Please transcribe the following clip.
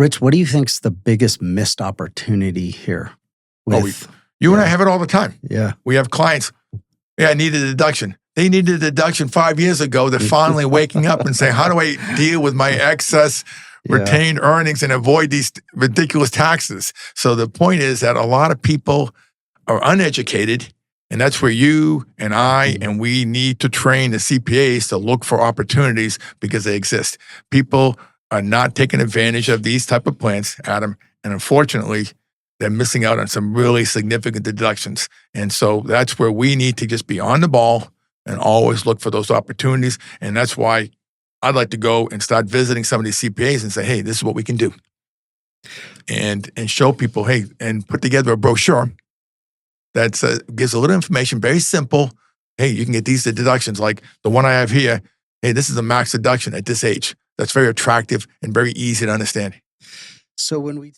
Rich, what do you think's the biggest missed opportunity here? You and I have it all the time. Yeah. We have clients, I need a deduction. They needed a deduction 5 years ago. They're finally waking up and saying, how do I deal with my excess retained earnings and avoid these ridiculous taxes? So the point is that a lot of people are uneducated, and that's where you and I and we need to train the CPAs to look for opportunities because they exist. People are not taking advantage of these type of plans, Adam, and unfortunately, they're missing out on some really significant deductions. And so that's where we need to just be on the ball and always look for those opportunities. And that's why I'd like to go and start visiting some of these CPAs and say, hey, this is what we can do. And show people, hey, and put together a brochure that gives a little information, very simple. Hey, you can get these deductions like the one I have here. Hey, this is a max deduction at this age. That's very attractive and very easy to understand. So when we